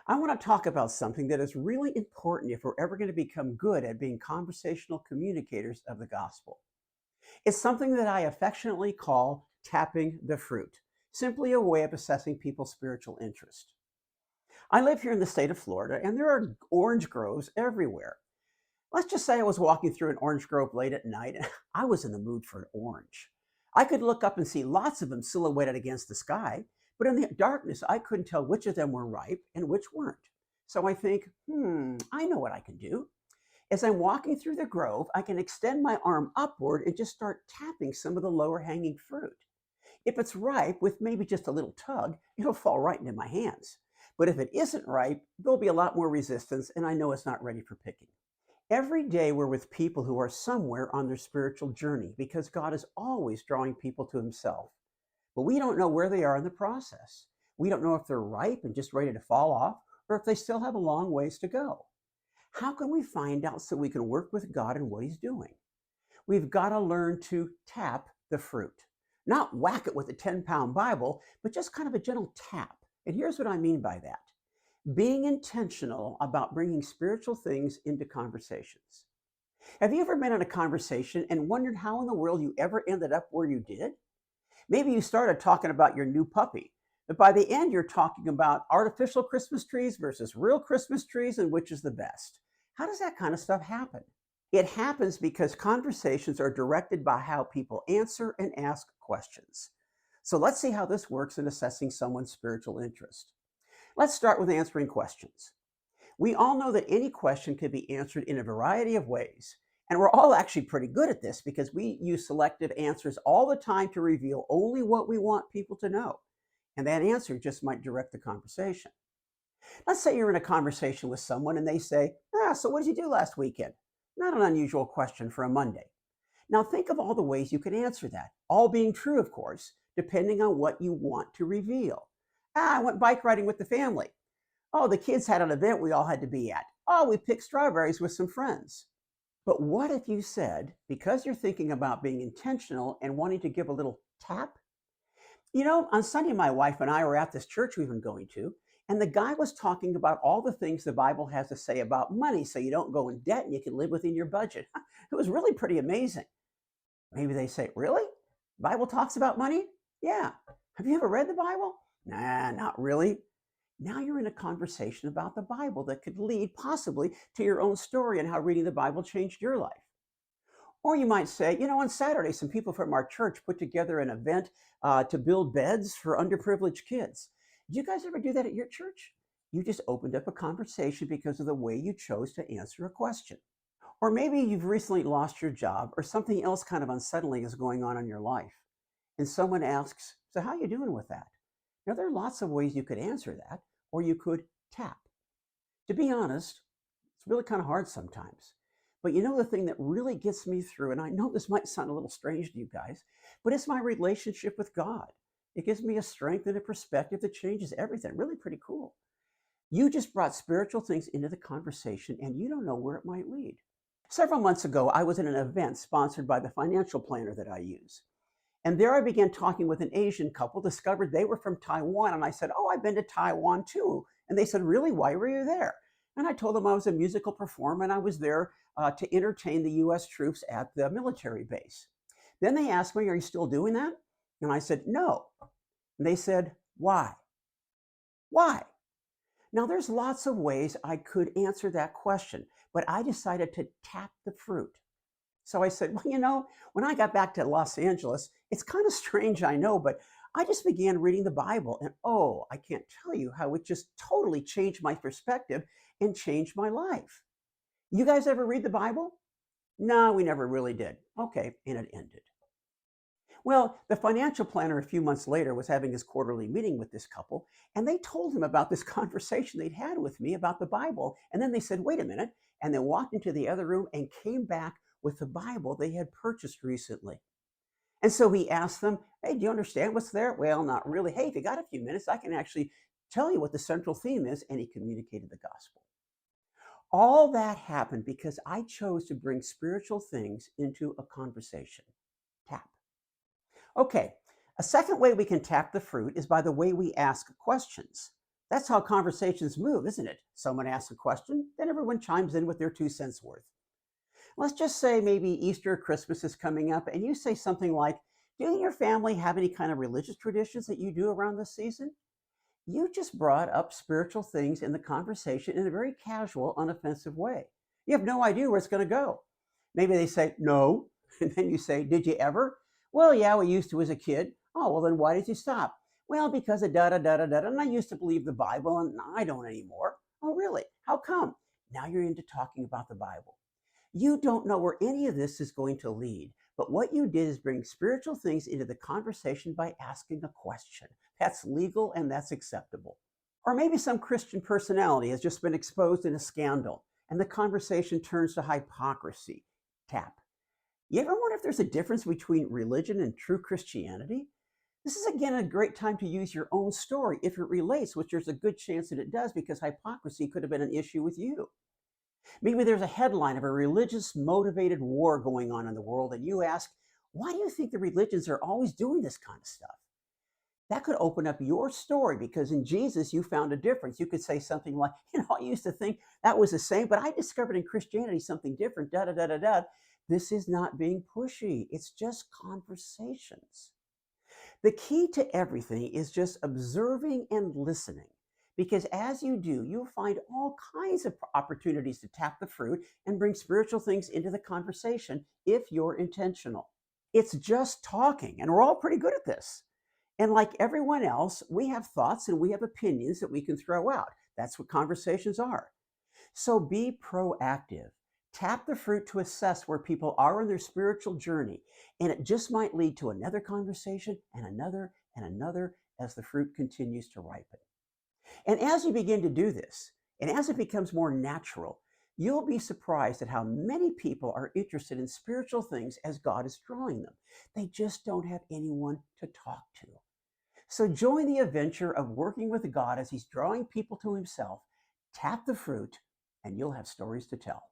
I want to talk about something that is really important if we're ever going to become good at being conversational communicators of the gospel. It's something that I affectionately call tapping the fruit, simply a way of assessing people's spiritual interest. I live here in the state of Florida, and there are orange groves everywhere. Let's just say I was walking through an orange grove late at night, and I was in the mood for an orange. I could look up and see lots of them silhouetted against the sky, but in the darkness, I couldn't tell which of them were ripe and which weren't. So I think, I know what I can do. As I'm walking through the grove, I can extend my arm upward and just start tapping some of the lower hanging fruit. If it's ripe, with maybe just a little tug, it'll fall right into my hands. But if it isn't ripe, there'll be a lot more resistance, and I know it's not ready for picking. Every day we're with people who are somewhere on their spiritual journey because God is always drawing people to Himself. But we don't know where they are in the process. We don't know if they're ripe and just ready to fall off or if they still have a long ways to go. How can we find out so we can work with God and what He's doing? We've got to learn to tap the fruit. Not whack it with a 10-pound Bible, but just kind of a gentle tap. And here's what I mean by that: being intentional about bringing spiritual things into conversations. Have you ever been in a conversation and wondered how in the world you ever ended up where you did? Maybe you started talking about your new puppy, but by the end, you're talking about artificial Christmas trees versus real Christmas trees and which is the best. How does that kind of stuff happen? It happens because conversations are directed by how people answer and ask questions. So let's see how this works in assessing someone's spiritual interest. Let's start with answering questions. We all know that any question can be answered in a variety of ways. And we're all actually pretty good at this because we use selective answers all the time to reveal only what we want people to know. And that answer just might direct the conversation. Let's say you're in a conversation with someone and they say, so what did you do last weekend? Not an unusual question for a Monday. Now think of all the ways you could answer that, all being true, of course, depending on what you want to reveal. I went bike riding with the family. Oh, the kids had an event we all had to be at. Oh, we picked strawberries with some friends. But what if you said, because you're thinking about being intentional and wanting to give a little tap? On Sunday, my wife and I were at this church we've been going to, and the guy was talking about all the things the Bible has to say about money so you don't go in debt and you can live within your budget. It was really pretty amazing. Maybe they say, really? The Bible talks about money? Yeah. Have you ever read the Bible? Nah, not really. Now you're in a conversation about the Bible that could lead possibly to your own story and how reading the Bible changed your life. Or you might say, on Saturday, some people from our church put together an event to build beds for underprivileged kids. Did you guys ever do that at your church? You just opened up a conversation because of the way you chose to answer a question. Or maybe you've recently lost your job or something else kind of unsettling is going on in your life. And someone asks, so how are you doing with that? Now, there are lots of ways you could answer that, or you could tap. To be honest, it's really kind of hard sometimes. But the thing that really gets me through, and I know this might sound a little strange to you guys, but it's my relationship with God. It gives me a strength and a perspective that changes everything. Really pretty cool. You just brought spiritual things into the conversation, and you don't know where it might lead. Several months ago, I was at an event sponsored by the financial planner that I use. And there I began talking with an Asian couple, discovered they were from Taiwan. And I said, oh, I've been to Taiwan too. And they said, really? Why were you there? And I told them I was a musical performer and I was there to entertain the US troops at the military base. Then they asked me, are you still doing that? And I said, no. And they said, why? Why? Now, there's lots of ways I could answer that question, but I decided to tap the fruit. So I said, well, when I got back to Los Angeles, it's kind of strange, I know, but I just began reading the Bible. And oh, I can't tell you how it just totally changed my perspective and changed my life. You guys ever read the Bible? No, we never really did. Okay, and it ended. Well, the financial planner a few months later was having his quarterly meeting with this couple, and they told him about this conversation they'd had with me about the Bible. And then they said, wait a minute. And they walked into the other room and came back with the Bible they had purchased recently. And so he asked them, hey, do you understand what's there? Well, not really. Hey, if you got a few minutes, I can actually tell you what the central theme is. And he communicated the gospel. All that happened because I chose to bring spiritual things into a conversation. Tap. Okay, a second way we can tap the fruit is by the way we ask questions. That's how conversations move, isn't it? Someone asks a question, then everyone chimes in with their 2 cents worth. Let's just say maybe Easter or Christmas is coming up, and you say something like, "Do you and your family have any kind of religious traditions that you do around this season?" You just brought up spiritual things in the conversation in a very casual, unoffensive way. You have no idea where it's going to go. Maybe they say, "No." And then you say, "Did you ever?" "Well, yeah, we used to as a kid." "Oh, well, then why did you stop?" "Well, because of da da da da da. And I used to believe the Bible, and I don't anymore." "Oh, really? How come?" Now you're into talking about the Bible. You don't know where any of this is going to lead, but what you did is bring spiritual things into the conversation by asking a question. That's legal and that's acceptable. Or maybe some Christian personality has just been exposed in a scandal and the conversation turns to hypocrisy. Tap. You ever wonder if there's a difference between religion and true Christianity? This is again a great time to use your own story if it relates, which there's a good chance that it does because hypocrisy could have been an issue with you. Maybe there's a headline of a religious motivated war going on in the world, and you ask, "Why do you think the religions are always doing this kind of stuff?" That could open up your story because in Jesus you found a difference. You could say something like, "I used to think that was the same, but I discovered in Christianity something different, da da da da da." This is not being pushy, it's just conversations. The key to everything is just observing and listening. Because as you do, you'll find all kinds of opportunities to tap the fruit and bring spiritual things into the conversation if you're intentional. It's just talking, and we're all pretty good at this. And like everyone else, we have thoughts and we have opinions that we can throw out. That's what conversations are. So be proactive. Tap the fruit to assess where people are in their spiritual journey. And it just might lead to another conversation and another as the fruit continues to ripen. And as you begin to do this, and as it becomes more natural, you'll be surprised at how many people are interested in spiritual things as God is drawing them. They just don't have anyone to talk to. So join the adventure of working with God as He's drawing people to Himself. Tap the fruit, and you'll have stories to tell.